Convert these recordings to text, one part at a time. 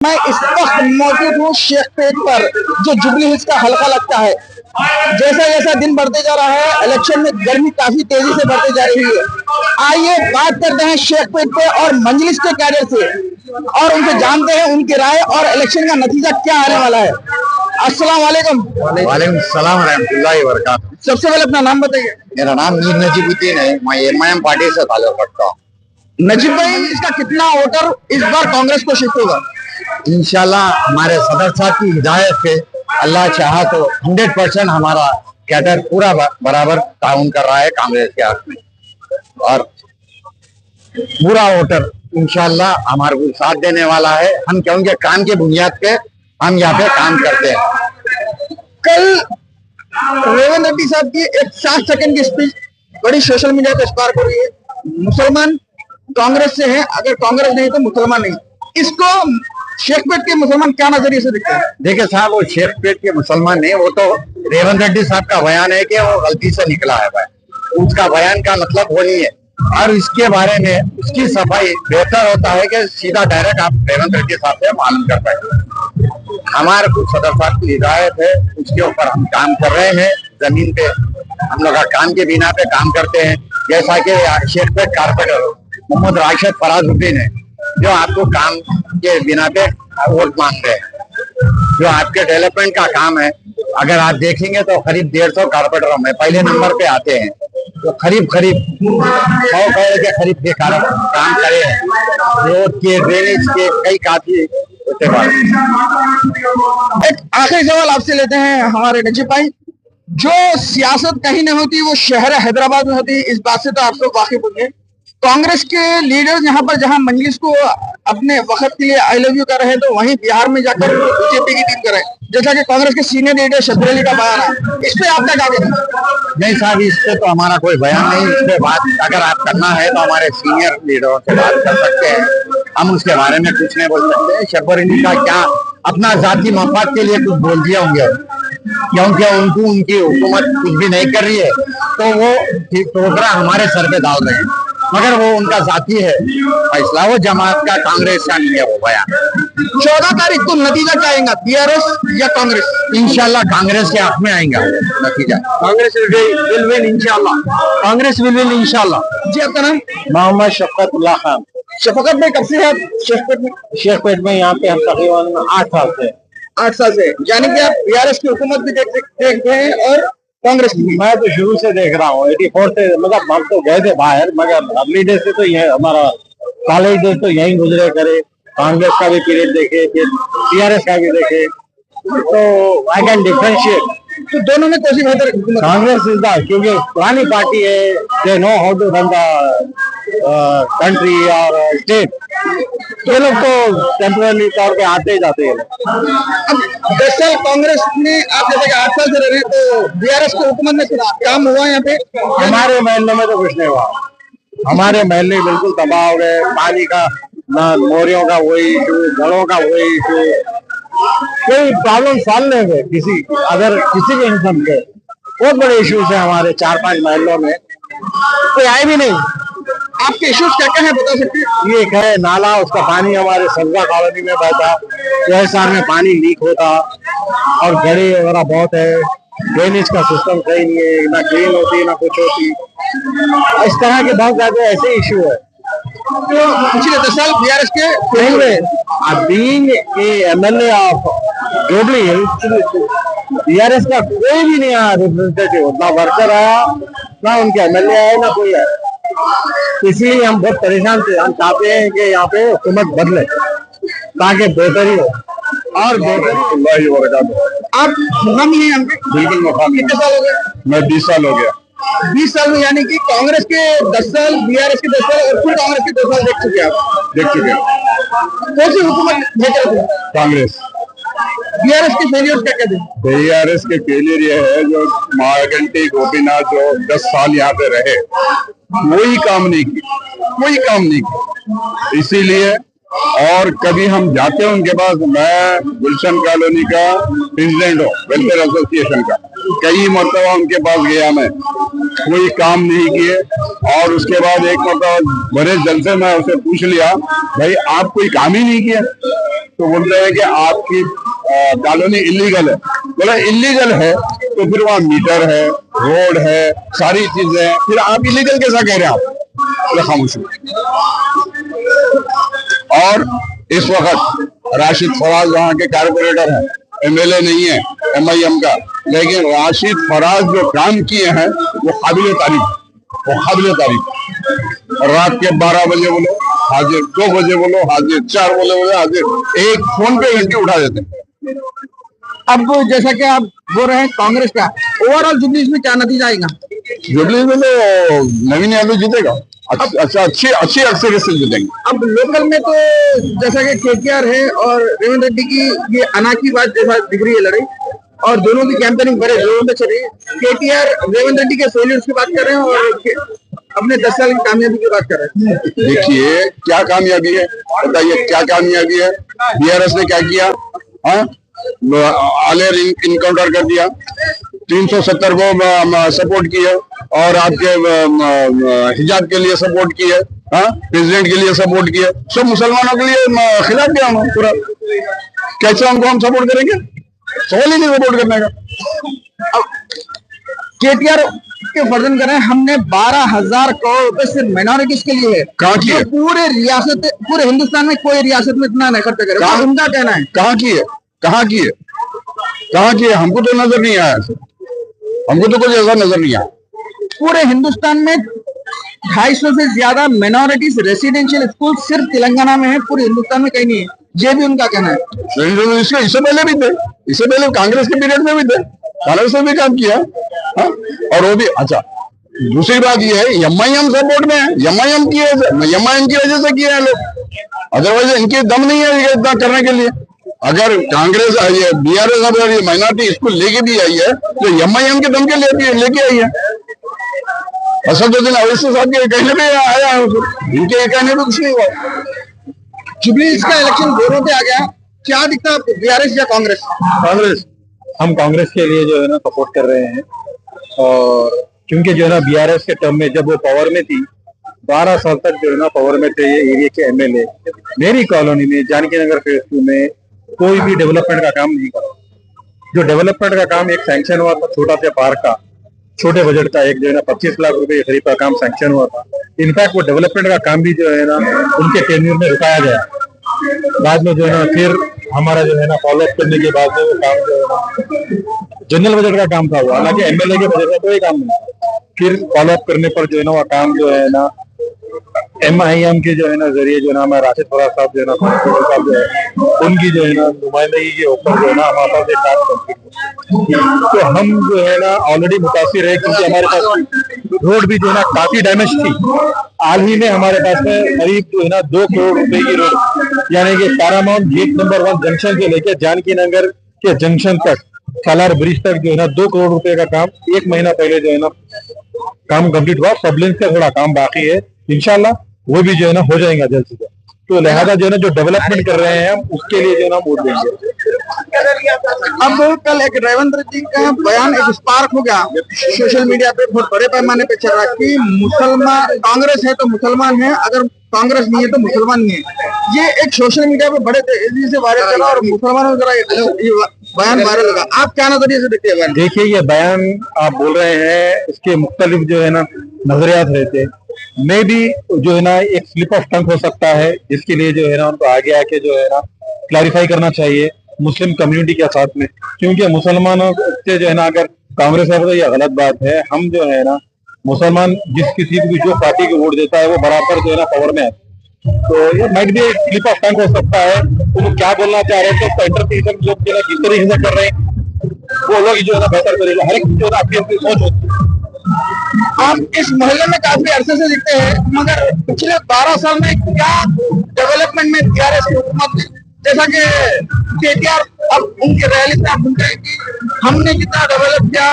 मैं इस वक्त मौजूद हूँ शेखपेट पर, जो जुबली हिल्स का हल्का लगता है। जैसा जैसा दिन बढ़ते जा रहा है, इलेक्शन में गर्मी काफी तेजी से बढ़ती जा रही है। आइए बात करते हैं शेखपेट पे और मंजलिस के कैडर से, और उनसे जानते हैं उनकी राय और इलेक्शन का नतीजा क्या आने वाला है। अस्सलाम वालेकुम। वालेकुम सलाम रहमतुल्लाहि व बरकातहू। सबसे पहले अपना नाम बताइए। मेरा नाम मीर नजीबुद्दीन है, मैं एमआईएम पार्टी से ताल्लुक रखता हूँ। नजीब भाई, इसका कितना वोटर इस बार कांग्रेस को शिफ्ट होगा? इंशाल्लाह हमारे सदर साहब की हिदायत पे अल्लाह चाहा तो 100% हमारा कैडर पूरा बराबर ताउन कर रहा है कांग्रेस के हक में, और पूरा वोटर इंशाल्लाह हमारे को साथ देने वाला है। हम क्या उनके काम के बुनियाद पे हम यहाँ पे काम करते हैं। कल रेवंत रेड्डी साहब की एक 7 सेकंड की स्पीच बड़ी सोशल मीडिया पे स्पार्क हो रही है। मुसलमान कांग्रेस से हैं, अगर कांग्रेस नहीं तो मुसलमान नहीं। इसको शेखपेट के मुसलमान क्या नजरिए से देखते हैं? देखिए साहब, वो शेखपेट के मुसलमान नहीं, वो तो रेवंत रेड्डी साहब का बयान है कि वो गलती से निकला है भाई। उसका बयान का मतलब वो नहीं है, और इसके बारे में उसकी सफाई बेहतर होता है कि सीधा डायरेक्ट आप रेवंत रेड्डी साहब से मालूम कर पाए। हमारे कुछ सदर साहब की हिदायत है, उसके ऊपर हम काम कर रहे हैं। जमीन पे हम लोग काम के बिना पे काम करते हैं। जैसा कि शेखपेट कारपोरेटर मोहम्मद राशिद फराजुद्दीन है, जो आपको काम के बिना पे वोट मांगते हैं। जो आपके डेवलपमेंट का काम है, अगर आप देखेंगे तो करीब 150 कारपोरेटरों में पहले नंबर पे आते हैं, तो करीब 100 करोड़ के करीब के काम करे हैं। रोड के, ड्रेनेज के, कई काफी होते हैं। एक आखिरी सवाल आपसे लेते हैं हमारे नजीब भाई। जो सियासत कहीं नहीं होती वो शहर हैदराबाद में होती, इस बात से तो आप लोग वाकिफ होंगे। कांग्रेस के लीडर्स यहाँ पर जहाँ मंजलिस को अपने वक्त के लिए आई लव यू कर रहे हैं, तो वहीं बिहार में जाकर बीजेपी की टीम करें, जैसा कि कांग्रेस के सीनियर लीडर शब्बीर अली का बयान है। इस पे आपका क्या कहना है? नहीं साहब, इस पे तो हमारा कोई बयान नहीं। इस पे बात अगर आप करना है तो हमारे सीनियर लीडरों से बात कर सकते हैं, हम उसके बारे में कुछ नहीं बोल सकते हैं। शब्बीर अली का क्या अपना जाती मफाद के लिए कुछ बोल दिया होंगे, क्योंकि उनको उनकी हुकूमत कुछ भी नहीं कर रही है, तो वो टोकरा हमारे सर पे डाल रहे हैं। मगर वो उनका जाती है फैसला, वो जमात का, कांग्रेस का नहीं है वो बयान। 14 तारीख को नतीजा क्या आएगा, बीआरएस या कांग्रेस? इंशाल्लाह कांग्रेस के हक में आएगा नतीजा। कांग्रेस विल विन इंशाल्लाह। कांग्रेस विल विन इंशाल्लाह। जी, आपका नाम? मोहम्मद शफकतुल्लाह खान। शफकत में कब से आप शेखपेट में? शेखपेट में यहाँ पे हम तकरीबन 8 साल से। 8 साल से, यानी कि आप बीआरएस की हुकूमत भी देख रहे हैं और कांग्रेस की? मैं तो शुरू से देख रहा हूँ, 84 से। मतलब हम तो गए थे बाहर, मगर अर्ली डे से तो ये हमारा कॉलेज डेज तो यहीं गुजरे करे। कांग्रेस का भी पीरियड देखे, फिर टीआरएस का भी देखे, तो आई कैन डिफरेंशिएट। तो दोनों में कौन सी बेहतर? कांग्रेस इज द, क्योंकि पुरानी पार्टी है, they know how to run the country और स्टेट। ये लोग तो टेम्पररी तौर पे आते ही जाते हैं। अब 10 साल कांग्रेस में आप जैसे कि 8 साल से रह रहे हैं, तो बीआरएस की हुकूमत में कुछ काम हुआ यहाँ पे? हमारे महल्ले में तो कुछ नहीं हुआ। हमारे महल्ले बिल्कुल तबाह हो गए। पानी का ना, मोरियों का वही इशू, घरों का वही इशू, कोई प्रॉब्लम सॉल्व नहीं हुए किसी, अगर किसी के इनकम के। बहुत बड़े इश्यूज है हमारे 4-5 महल्लों में, कोई आए भी नहीं। आपके इश्यूज क्या क्या है, बता सकते हैं? ये है नाला, उसका पानी हमारे सब्जा कॉलोनी में बहता, शहर में पानी लीक होता, और गड़े वगैरह बहुत है। ड्रेनेज का सिस्टम सही नहीं है, ना क्लीन होती ना कुछ होती। इस तरह के बहुत ज्यादा ऐसे इशू है। तो पिछले 10 साल बीआरएस के being MLA of jubilee BRS का कोई भी नहीं आया रिप्रेजेंटेटिव, ना वर्कर आया, ना उनके एमएलए आए, ना कोई आया। इसीलिए हम बहुत परेशान थे। हम चाहते हैं कि यहाँ पे हुकूमत बदले ताकि बेहतरी हो और बेहतरी। आप मुकामी हैं यहाँ पे? बिल्कुल मुकामी। कितने साल हो गए? मैं 20 साल हो गया। 20 साल में, यानी कि कांग्रेस के 10 साल, बीआरएस के 10 साल और फिर कांग्रेस के 2 साल देख चुके हैं आप? देख चुके। कौन सी हुकूमत बेहतर थी? कांग्रेस। बीआरएस के फेलियर क्या कहते हैं? बीआरएस के फेलियर ये है, जो महागंटी गोपीनाथ जो 10 साल यहाँ पे रहे, कोई काम नहीं की, कोई काम नहीं की। इसीलिए, और कभी हम जाते हैं उनके पास, मैं गुलशन कॉलोनी का प्रेसिडेंट हूँ, वेलफेयर एसोसिएशन का, कई मरतबा उनके पास गया मैं। कोई काम नहीं किए। और उसके बाद एक मतलब बड़े जन से मैं उसे पूछ लिया, भाई आप कोई काम ही नहीं किया? तो बोलते हैं कि आपकी कॉलोनी इलीगल है। बोला इलीगल है तो फिर वहाँ मीटर है, रोड है, सारी चीजें हैं, फिर आप इलीगल कैसा कह रहे हैं? आप बोले खामोश। और इस वक्त राशिद फराज वहाँ के कारपोरेटर हैं, एमएलए नहीं है एमआईएम का, लेकिन राशिद फराज जो काम किए हैं वो काबिल तारीफ, वो काबिल तारीफ। रात के 12 बजे बोलो हाजिर, 2 बजे बोलो हाजिर, 4 बोले हाजिर, एक फोन पे घंटे उठा देते हैं। अब जैसा कि आप बोल रहे हैं कांग्रेस का ओवरऑल जुबली में क्या नतीजा आएगा? जुबली में तो नवीन यादव जीतेगा, अच्छा अच्छी अक्सर से जीतेंगे। अब लोकल में तो जैसा कि केटीआर है और रेवंत रेड्डी की ये अनाकी बात जैसा दिख रही है लड़ाई, और दोनों की कैंपेनिंग बड़े जोरों पे चल रही है। केटीआर रेवंत रेड्डी के फेलियर्स की बात कर रहे हैं और अपने 10 साल की कामयाबी की बात कर रहे हैं। देखिए क्या कामयाबी है, बताइए क्या कामयाबी है? बीआरएस ने क्या किया? आलियर इनकाउंटर कर दिया, 370 को सपोर्ट किया, और आपके हिजाब के लिए सपोर्ट किए, प्रेसिडेंट के लिए सपोर्ट किए, सब मुसलमानों के लिए खिलाफ किया उन्होंने पूरा। कैसे उनको हम सपोर्ट करेंगे? सवाल ही नहीं सपोर्ट करने का। केटीआर के वर्जन कर रहे हैं हमने 12,000 करोड़ रुपए सिर्फ माइनॉरिटीज के लिए है। कहाँ की है? पूरे रियासत, पूरे हिंदुस्तान में कोई रियासत में इतना नहीं खर्च करे, उनका कहना है। कहाँ की है? कहाँ की है? कहाँ की है? हमको तो नजर नहीं आया, हमको तो कुछ ऐसा नजर नहीं आया। पूरे हिंदुस्तान में 250 से ज्यादा माइनॉरिटीज रेसिडेंशियल स्कूल सिर्फ तेलंगाना में है, पूरे हिंदुस्तान में कहीं नहीं है, ये भी उनका कहना है। इससे पहले भी थे, इससे पहले कांग्रेस के पीरियड में भी थे, कांग्रेस ने भी काम किया, और वो भी। अच्छा, दूसरी बात ये है एमआईएम सपोर्ट में है, एमआईएम की वजह से किया है लोग, अदरवाइज इनके दम नहीं है इतना करने के लिए। अगर कांग्रेस ये बीआरएस अगर ये माइनॉरिटी स्कूल लेके भी आई है तो एमआईएम के दम के लेके आई है। असदुद्दीन अवैसी साहब के कहने पे आया है, इनके कहने पे कुछ नहीं हुआ। जुबली का इलेक्शन जोरों पे आ गया, क्या दिखता है आपको, बीआरएस या कांग्रेस? कांग्रेस, हम कांग्रेस के लिए जो है ना सपोर्ट कर रहे हैं। और क्योंकि जो है ना बीआरएस के टर्म में जब वो पावर में थी, 12 साल तक जो है ना पावर में थे ये एरिया के एमएलए, मेरी कॉलोनी में जानकी नगर फेज 2 में कोई भी डेवलपमेंट का काम नहीं करा। जो डेवलपमेंट का काम एक सैंक्शन हुआ था छोटा सा पार्क का, छोटे बजट का, एक जो है ना 25 लाख रुपए के करीब का काम सैंक्शन हुआ था। इनफैक्ट वो डेवलपमेंट का काम भी जो है ना उनके टेन्यूर में रुकाया गया। बाद में जो है ना फिर हमारा जो है ना फॉलोअप करने के बाद में वो काम जो है ना जनरल बजट का काम था, वो हालांकि एमएलए के बजट का कोई काम नहीं। फिर फॉलोअप करने पर जो है ना वो काम जो है ना एमआईएम के जो है ना जरिए जो है ना हमारे राशिद फराज साहब जो है ना साहब जो है उनकी जो है ना नुमाइंदगी के ऊपर जो है ना हमारे पास एक काम, तो हम जो है ना ऑलरेडी मुतासिर है, क्योंकि हमारे पास रोड भी जो है ना काफी डैमेज थी। हाल ही में हमारे पास में करीब जो है ना 2 करोड़ रुपए की रोड, यानी कि पैरामाउंट गेट नंबर 1 जंक्शन से लेकर जानकी नगर के जंक्शन तक, सालार ब्रिज तक जो है ना 2 करोड़ रुपए का काम 1 महीना पहले जो है ना काम कंप्लीट हुआ। सबलिंस का थोड़ा काम बाकी है, इंशाल्लाह वो भी जो है ना हो जाएगा जल्द से जल्द। तो लिहाजा जो है ना जो डेवलपमेंट कर रहे हैं हम उसके लिए जो है ना वोट देंगे। अब कल एक रेवंत रेड्डी का बयान एक स्पार्क हो गया सोशल मीडिया पे, बहुत बड़े पैमाने पे चल रहा है कि मुसलमान, कांग्रेस है तो मुसलमान है, अगर कांग्रेस नहीं है तो मुसलमान नहीं है। ये एक सोशल मीडिया पे बड़े तेजी से वायरल चला और मुसलमानों का बयान वायरल लगा। आप क्या नजरिए से देखते हैं? देखिए, ये बयान आप बोल रहे हैं, इसके मुख्तलिफ जो है ना नजरियात रहते हैं। मे भी जो है ना एक स्लिप ऑफ टंग हो सकता है, जिसके लिए जो है ना उनको आगे आके जो है ना क्लैरिफाई करना चाहिए मुस्लिम कम्युनिटी के साथ में, क्योंकि मुसलमानों से जो है ना अगर कांग्रेस है तो ये गलत बात है। हम जो है ना मुसलमान जिस किसी को भी जो पार्टी को वोट देता है वो बराबर जो है ना पावर में है, तो ये माइट भी एक स्लिप ऑफ टंग हो सकता है। वो क्या बोलना चाह रहे थे, इंटरप्रिटेशन लोग जो है जिस तरीके से कर रहे हैं वो लोग जो है ना बेहतर करेगा। हर एक जो है ना अपनी अपनी सोच होती है। आप इस मोहल्ले में काफी अरसे से दिखते हैं, मगर पिछले 12 साल में क्या डेवलपमेंट में बीआरएस की हुकूमत, जैसा कि केटीआर अब उनके रैली से आप सुनते हैं कि हमने कितना डेवलप किया,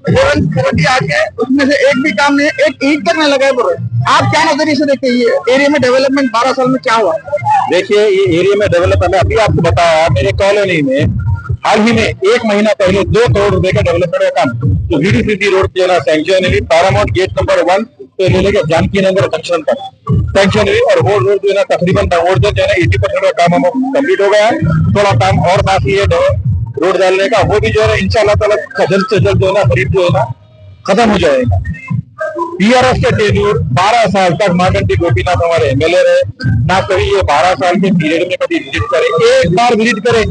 रेवंत रेड्डी आके उसमें से एक भी काम नहीं, एक ईंट तक नहीं लगाए पड़े। आप क्या नजरिए से देखते हैं ये एरिया में डेवलपमेंट 12 साल में क्या हुआ? देखिए, ये एरिया में डेवलपमेंट अभी आपको बताया, मेरे कॉलोनी में हाल ही में 1 महीना पहले 2 करोड़ रुपए का डेवलपमेंट का काम तो VDCC रोड जो है ना सैंक्शन हुई, पैरामाउंट गेट नंबर 1 से ले लेकर जानकी नगर जंक्शन तक सैंक्शन हुई और वो रोड जो है ना तकरीबन जो है ना 80% का काम हम कंप्लीट हो गया है। थोड़ा काम और बाकी है रोड डालने का, वो भी जो है ना इंशाल्लाह ताला जल्द से जल्द जो है ना करीब जो है ना खत्म हो जाएगा। BRS के टेन्यूर 12 साल तक मार्कंडी गोपीनाथ हमारे MLA रहे, ना कभी ये 12 साल के पीरियड में कभी विजिट करे, एक बार विजिट करे।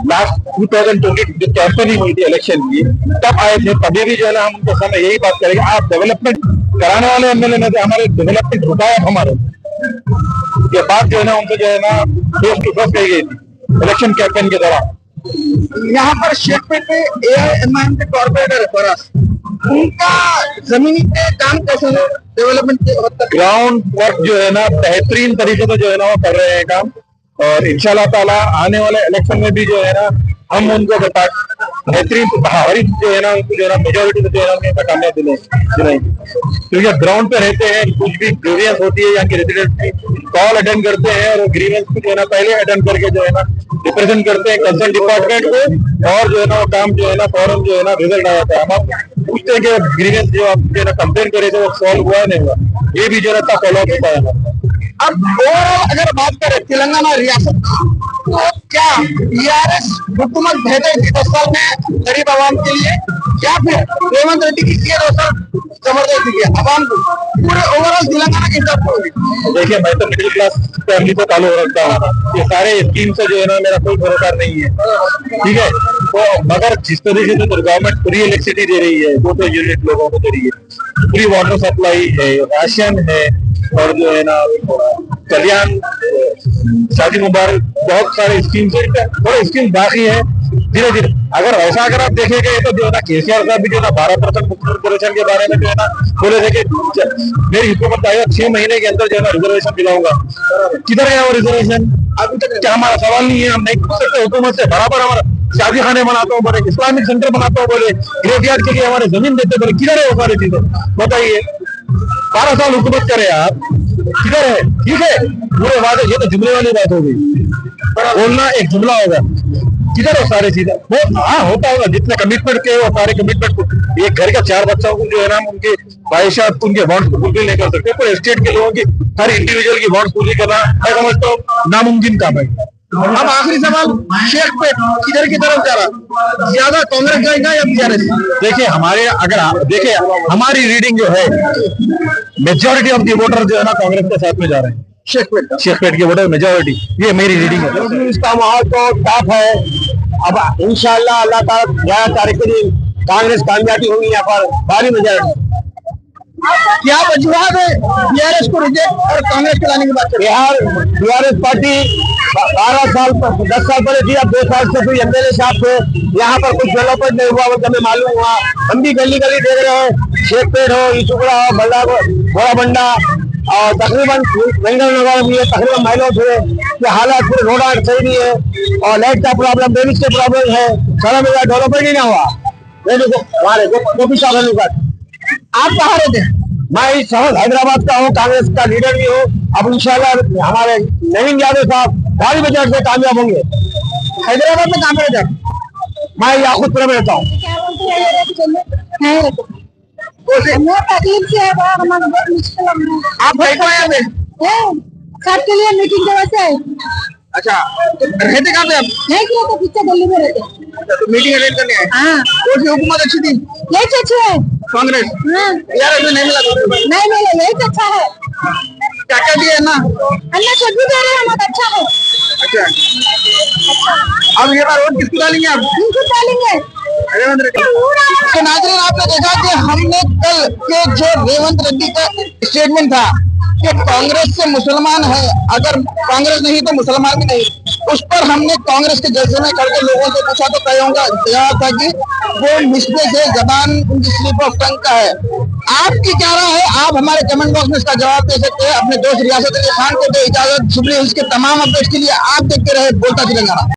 लास्ट 2020 जो कैंपेनिंग हुई थी इलेक्शन की तब आए थे, तभी भी जो है ना हम उनके सामने यही बात करेंगे, आप डेवलपमेंट कराने वाले MLA ने हमारे डेवलपमेंट रुकाया हमारे। ये बात जो है ना उनको जो है ना फेस टू फेस कही गई थी इलेक्शन कैंपेन के दौरान। यहाँ पर शेखपेट में AIMIM के कॉर्पोरेटर है फराज, उनका जमीनी पे काम कैसे है, डेवलपमेंट के हद तक ग्राउंड वर्क जो है ना बेहतरीन तरीके से जो है ना वो कर रहे हैं काम, और इंशाल्लाह ताला आने वाले इलेक्शन में भी जो है ना हम उनको बेहतरीन बहारी जो है ना उनको जो है ना मेजोरिटी से जो है ना उनका कामयाब दिलाएंगे, क्योंकि ग्राउंड पे रहते हैं, कुछ भी ग्रीवेंस होती है यहाँ के रेजिडेंट की कॉल अटेंड करते हैं और ग्रीवेंस को जो है ना पहले अटेंड करके जो है ना रिप्रेजेंट करते हैं कंसर्न डिपार्टमेंट को, और जो है ना वो काम जो है ना फौरन जो है ना रिजल्ट आ जाता है। हम पूछते हैं कि ग्रीवेंस जो आप जो है ना कंप्लेन करे थे वो सॉल्व हुआ नहीं हुआ, ये भी जो है ना फॉलो अप होता है। अब ओवरऑल अगर बात करें तेलंगाना रियासत तो क्या BRS हुकूमत बेहतर थी 10 साल में गरीब आवाम के लिए, या फिर रेवंत रेड्डी की 2 साल जबरदस्ती किया आवाम को, पूरे ओवरऑल तेलंगाना के हिसाब से? देखिए मैं तो मिडिल क्लास फैमिली से ताल्लुक रखता हूँ, ये सारे स्कीम से जो है ना मेरा कोई भरोसा नहीं है, ठीक है। तो मगर जिस तरीके से गवर्नमेंट फ्री इलेक्ट्रिसिटी दे रही है, 200 यूनिट लोगों को दे रही है, फ्री वाटर सप्लाई है, राशन है, और जो है ना कल्याण, शादी मुबारक, बहुत सारे स्कीम से थोड़े स्कीम बाकी है धीरे धीरे। अगर आप देखेंगे तो जो है ना KCR साहब भी जो है ना 12% रिजर्वेशन के बारे में जो है ना बोले थे कि मेरी हुकूमत आएगा 6 महीने के अंदर जो है ना रिजर्वेशन दिलाऊंगा, किधर गया वो रिजर्वेशन? अभी तक क्या हमारा सवाल नहीं है, हम नहीं पूछ सकते हुकूमत से। बराबर हमारा शादी खाने बनाता हूँ बोले, इस्लामिक सेंटर बनाता हूँ बोले, ग्रेवयार्ड के लिए हमारे जमीन देते बोले, किधर है वो सारी चीजें बताइए? 12 साल हुकूमत करे आप, किधर है? ठीक है पूरे वादे, ये तो जुमले वाली बात हो गई, बोलना एक जुमला होगा, किधर है सारी चीजें? वो हाँ होता होगा, जितने कमिटमेंट के वो सारे कमिटमेंट को, एक घर का 4 बच्चों को जो है ना उनके ख्वाहिशात उनके वांट्स को पूरी नहीं कर सकते, पर स्टेट के लोगों की हर इंडिविजुअल की वांट्स पूरी करना मैं समझता हूँ नामुमकिन काम है। अब आखिरी सवाल, शेखपेट किधर की तरफ जा रहा, ज्यादा कांग्रेस जाएगा या BRS? देखिए हमारे अगर देखिए हमारी रीडिंग जो है मेजोरिटी ऑफ दी वोटर जो है ना कांग्रेस के साथ में जा रहे हैं, शेखपेट के वोटर मेजोरिटी, ये मेरी रीडिंग है। इसका माहौल तो टफ है, अब इंशाल्लाह अल्लाह ताला 11 तारीख के दिन कांग्रेस कामयाबी होगी यहाँ पर भारी मेजोरिटी। क्या वजूहत है BRS को रिजेक्ट और कांग्रेस के लाने की बात करें? BRS पार्टी 12 साल 10 साल पहले थी, अब 2 साल से कोई MLA साहब थे, यहाँ पर कुछ डेवलपमेंट नहीं हुआ, वो हमें मालूम हुआ। हम भी गली गली देख रहे हैं, शेखपेट हो, ईसुगड़ा हो, घोड़ाबंडा और तकरीबन बेंगल नगर में तकरीबन माइलों थे कि हालात पूरे रोड आर्ट सही नहीं है, और लाइट का प्रॉब्लम, ड्रेनेज के प्रॉब्लम है, सारा मेरा डेवलपमेंट ही ना हुआ। हमारे गोपी साहब, आप कहाँ रहते हैं? मैं इस शहर हैदराबाद का हूँ, कांग्रेस का लीडर भी हूँ। अब इंशाल्लाह हमारे नवीन यादव साहब भारी मेजॉरिटी से कामयाब होंगे। हैदराबाद में कहाँ पे रहते हैं? मैं याकूतपुरा में रहता हूँ। तकलीफ से है, हमारा बहुत मुश्किल है। आप है कहाँ यहाँ पे? सबके लिए मीटिंग के वजह से। अच्छा तो रहते कहाँ पे आप? नहीं किया तो पीछे गली में रहते। तो मीटिंग अटेंड करने आए? हाँ। कौन सी हुकूमत अच्छी थी? यही अच्छी है कांग्रेस। हाँ। BRS में नहीं मिला? नहीं मिला, यही अच्छा है। क्या क्या दिया ना? अन्ना खुद भी दे रहे हैं, बहुत अच्छा है। अच्छा अब ये बार वोट किसको डालेंगे आप? इनको डालेंगे रेवंत रेड्डी। तो नाज़रीन आपने देखा कि हमने कल के जो रेवंत रेड्डी का स्टेटमेंट था कि कांग्रेस से मुसलमान है, अगर कांग्रेस नहीं तो मुसलमान भी नहीं, उस पर हमने कांग्रेस के जलसे में करके लोगों से पूछा तो जवाब था कि वो मिस्टेक है, जबान उनकी स्लिप ऑफ टंग का है। आपकी क्या राय है? आप हमारे कमेंट बॉक्स में इसका जवाब दे सकते हैं। अपने दोस्त रियासत अली खान को दे इजाजत। जुबली हिल्स के तमाम अपडेट्स के लिए आप देखते रहे बोलता तेलंगाना।